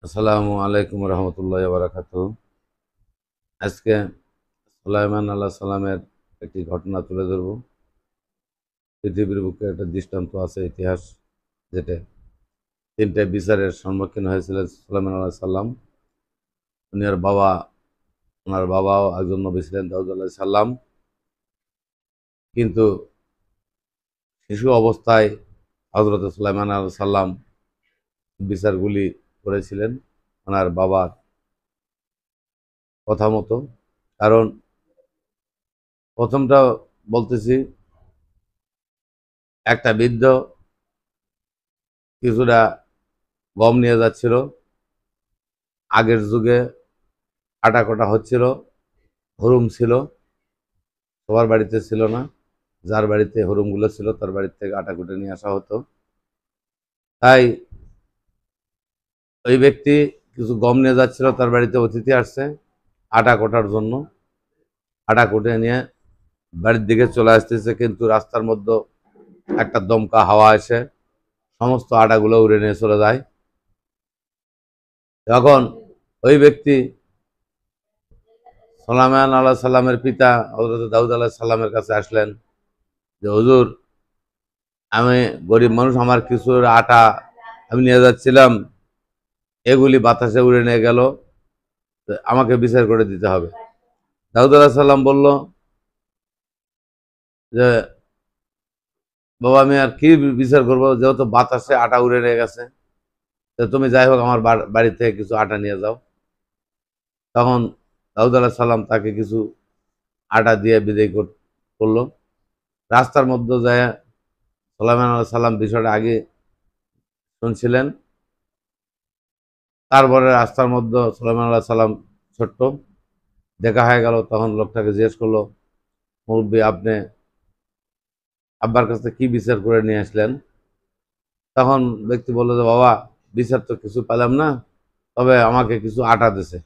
আসসালামু আলাইকুম রহমতুল্লাহ বারাকাতু। আজকে সুলাইমান আল্লাহ সালামের একটি ঘটনা তুলে ধরব। পৃথিবীর বুকে একটা দৃষ্টান্ত আছে, ইতিহাস, যেটা তিনটে বিচারের সম্মুখীন হয়েছিলেন সুলাইমান আল্লাহ সাল্লাম। উনি ওনার বাবাও একজন নবী ছিলেন, দাউদ আলাহ সাল্লাম। কিন্তু শিশু অবস্থায় হজরত সুলাইমান আল্লাহ সাল্লাম বিচারগুলি করেছিলেন ওনার বাবার কথা মতো। কারণ প্রথমটা বলতেছি, একটা বৃদ্ধ কিছুটা গম নিয়ে যাচ্ছিল। আগের যুগে আটা কটা হচ্ছিল, হুরুম ছিল, সবার বাড়িতে ছিল না। যার বাড়িতে হুরুমগুলো ছিল তার বাড়ি থেকে আটা কুটে নিয়ে আসা হতো। তাই ওই ব্যক্তি কিছু গম নিয়ে যাচ্ছিল, তার বাড়িতে অতিথি আসছে আটা কোটার জন্য। আটা কুটে নিয়ে বাড়ির দিকে চলে আসতেছে, কিন্তু রাস্তার মধ্যে একটা দমকা হাওয়া এসে সমস্ত আটাগুলো উড়ে নিয়ে চলে যায়। তখন ওই ব্যক্তি সুলাইমান আল্লাহ সাল্লামের পিতা হযরত দাউদ আলাহ সাল্লামের কাছে আসলেন যে, হুজুর, আমি গরিব মানুষ, আমার কিছু আটা আমি নিয়ে যাচ্ছিলাম, এগুলি বাতাসে উড়ে নিয়ে গেল, তো আমাকে বিচার করে দিতে হবে। দাউদ আলাহ সাল্লাম বলল যে, বাবা, আমি আর কি বিচার করবো, যেহেতু বাতাসে আটা উড়ে নিয়ে গেছে, তো তুমি যাই হোক আমার বাড়ি থেকে কিছু আটা নিয়ে যাও। তখন দাউদ আলাহ সাল্লাম তাকে কিছু আটা দিয়ে বিদায় করলো। রাস্তার মধ্যে যায় সুলাইমান আলাইহিস সালাম বিষয়টা আগে শুনছিলেন। তারপরে রাস্তার মধ্যে সুলাইমান আলাইহিস সালাম ছোট্ট দেখা হয়ে গেল। তখন লোকটাকে জিজ্ঞেস করলো, মুরব্বী, আপনি আব্বার কাছে কি বিচার করে নিয়ে আসলেন? তখন ব্যক্তি বললো যে, বাবা, বিচার তো কিছু পেলাম না, তবে আমাকে কিছু আটা দিছে,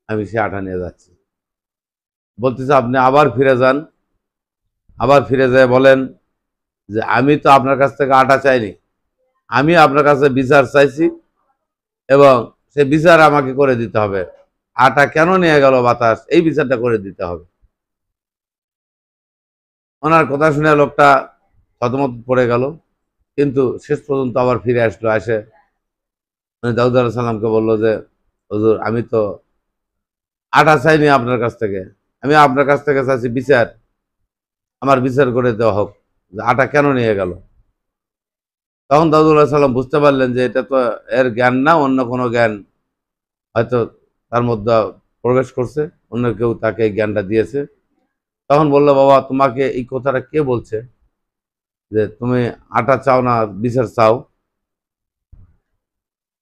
আমি সে আটা নিয়ে যাচ্ছি। বলতেছে, আপনি আবার ফিরে যান, আবার ফিরে যায় বলেন যে, আমি তো আপনার কাছ থেকে আটা চাইনি, আমি আপনার কাছে বিচার চাইছি, এবং সে বিচার আমাকে করে দিতে হবে। আটা কেন নিয়ে গেল বাতাস, এই বিচারটা করে দিতে হবে। ওনার কথা শুনে লোকটা থতমত পড়ে গেল, কিন্তু শেষ পর্যন্ত আবার ফিরে আসলো। উনি দাউদ আলাইহিস সালামকে বললো যে, হুজুর, আমি তো আটা চাইনি আপনার কাছ থেকে, আমি আপনার কাছ থেকে চাইছি বিচার, আমার বিচার করে দেওয়া হোক যে আটা কেন নিয়ে গেল। তখন দাউদ আলাইহিস সালাম বুঝতে পারলেন যে এটা তো এর জ্ঞান না, অন্য কোনো জ্ঞান হয়তো তার মধ্যে প্রবেশ করছে, অন্য কেউ তাকে এই জ্ঞানটা দিয়েছে। তখন বললো, বাবা, তোমাকে এই কথাটা কে বলছে যে তুমি আটা চাও না, বিচার চাও?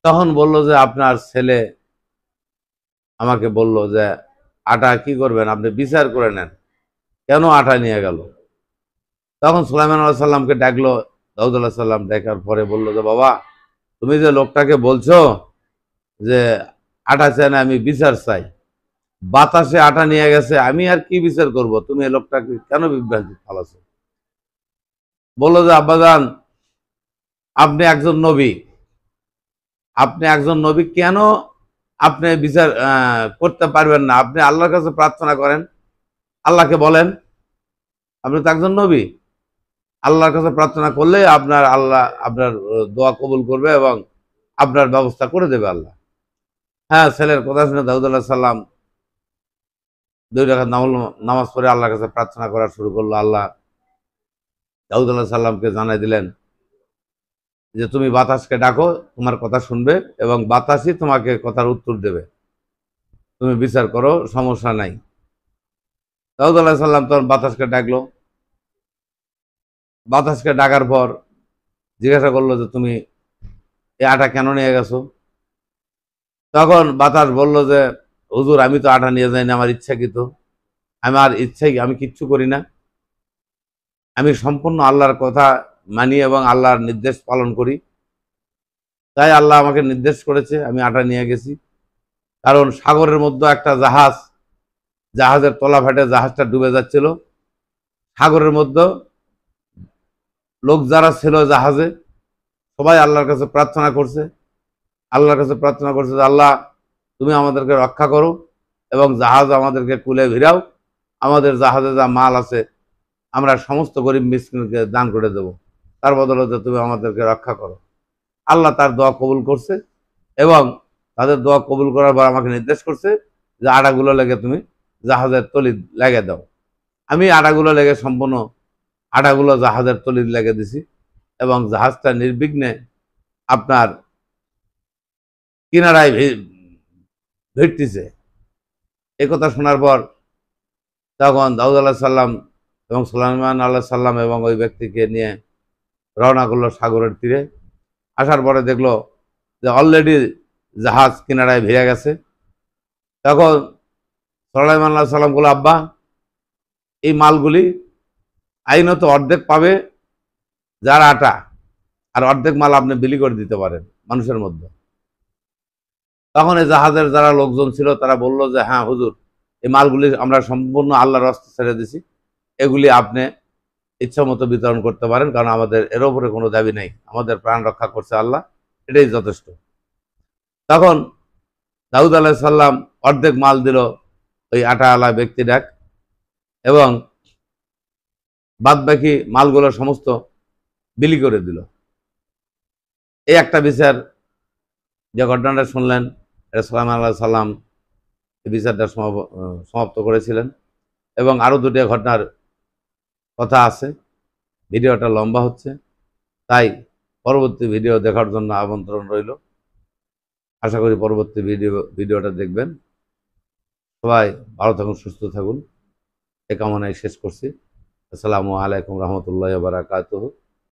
তখন বলল যে, আপনার ছেলে আমাকে বলল যে আটা কি করবেন, আপনি বিচার করে নেন, কেন আটা নিয়ে গেল। তখন সুলাইমান আলাইহিস সাল্লামকে ডাকলো। দাউদ আলাইহিস সাল্লাম ডাকার পরে বলল যে, বাবা, তুমি যে লোকটাকে বলছো যে আটা চাই না, আমি বিচার চাই, বাতাসে আটা নিয়ে গেছে, আমি আর কি বিচার করব, তুমি এই লোকটাকে কেন বিভ্রান্তি ফালাছো? বললো যে, আব্বাজান, আপনি একজন নবী, আপনি একজন নবী, কেন আপনি বিচার করতে পারবেন না? আপনি আল্লাহর কাছে প্রার্থনা করেন, আল্লাহকে বলেন, আপনি তো একজন নবী, আল্লাহর কাছে প্রার্থনা করলে আল্লাহ আপনার দোয়া কবুল করবে এবং আপনার ব্যবস্থা করে দেবে আল্লাহ। হ্যাঁ, ছেলের কথা শুনে দাউদ আলাইহিস সালাম 2 রাকাত নামাজ পড়ে আল্লাহর কাছে প্রার্থনা করা শুরু করলো। আল্লাহ দাউদ আলাইহিস সালামকে জানাই দিলেন যে, তুমি বাতাসকে ডাকো, তোমার কথা শুনবে এবং বাতাসই তোমাকে কথার উত্তর দেবে, তুমি বিচার করো, সমস্যা নাই। দাউদ আলাইহিস সালাম তখন বাতাসকে ডাকলো। বাতাসকে ডাকার পর জিজ্ঞাসা করলো যে, তুমি এই আটা কেন নিয়ে গেছো? তখন বাতাস বলল যে, হুজুর, আমি তো আটা নিয়ে যাইনি, আমার ইচ্ছাকৃত, আমার ইচ্ছাই, আমি কিচ্ছু করি না, আমি সম্পূর্ণ আল্লাহর কথা মানি এবং আল্লাহর নির্দেশ পালন করি, তাই আল্লাহ আমাকে নির্দেশ করেছে, আমি আটা নিয়ে গেছি। কারণ সাগরের মধ্যে একটা জাহাজের তলা ফাটে জাহাজটা ডুবে যাচ্ছিল। সাগরের মধ্যে লোক যারা ছিল জাহাজে, সবাই আল্লাহর কাছে প্রার্থনা করছে আল্লাহর কাছে প্রার্থনা করছে যে আল্লাহ তুমি আমাদেরকে রক্ষা করো এবং জাহাজ আমাদেরকে কুলে ভিড়াও, আমাদের জাহাজে যা মাল আছে আমরা সমস্ত গরিব মিসকিনকে দান করে দেব, তার বদলতে তুমি আমাদেরকে রক্ষা করো। আল্লাহ তার দোয়া কবুল করছে এবং তাদের দোয়া কবুল করার পর আমাকে নির্দেশ করছে যে আটাগুলো লেগে তুমি জাহাজের তলি লেগে দাও। আমি আটাগুলো লেগে সম্পূর্ণ আটাগুলো জাহাজের তলি লেগে দিছি এবং জাহাজটা নির্বিঘ্নে আপনার কিনারায় ভিড়তেছে। এই কথা শোনার পর তখন দাউদ আলাহ সাল্লাম এবং সুলাইমান আল্লাহ সাল্লাম এবং ওই ব্যক্তিকে নিয়ে রওনা করলো সাগরের তীরে। আসার পরে দেখলো যে অলরেডি জাহাজ কিনারায় ভিড়ে গেছে। তখন সুলাইমান আল্লাহ সাল্লাম বলল, আব্বা এই মালগুলি আইনত অর্ধেক পাবে যার আটা, আর অর্ধেক মাল আপনি বিলি করে দিতে পারেন মানুষের মধ্যে। তখন এই জাহাজের যারা লোকজন ছিল তারা বলল যে হ্যাঁ হুজুর, এই মালগুলি আমরা সম্পূর্ণ আল্লাহর রাস্তায় ছেড়ে দিছি, এগুলি আপনি ইচ্ছা মতো বিতরণ করতে পারেন, কারণ আমাদের এর উপরে কোনো দাবি নেই, আমাদের প্রাণ রক্ষা করছে আল্লাহ, এটাই যথেষ্ট। তখন দাউদ আলাইহিস সালাম অর্ধেক মাল দিল ওই আটাওয়ালা ব্যক্তি ডাক, এবং বাদ বাকি মালগুলো সমস্ত বিলি করে দিল। এই একটা বিচার, যে ঘটনাটা শুনলেন, এটা সুলাইমান আলাইহিস সালাম এই বিচারটা সমাপ্ত করেছিলেন। এবং আরও দুটো ঘটনার কথা আছে, ভিডিওটা লম্বা হচ্ছে, তাই পরবর্তী ভিডিও দেখার জন্য আমন্ত্রণ রইল। আশা করি পরবর্তী ভিডিওটা দেখবেন। সবাই ভালো থাকুন, সুস্থ থাকুন, এ কামনায় শেষ করছি। আসসালামু আলাইকুম রহমতুল্লাহি ওয়া বারাকাতুহু।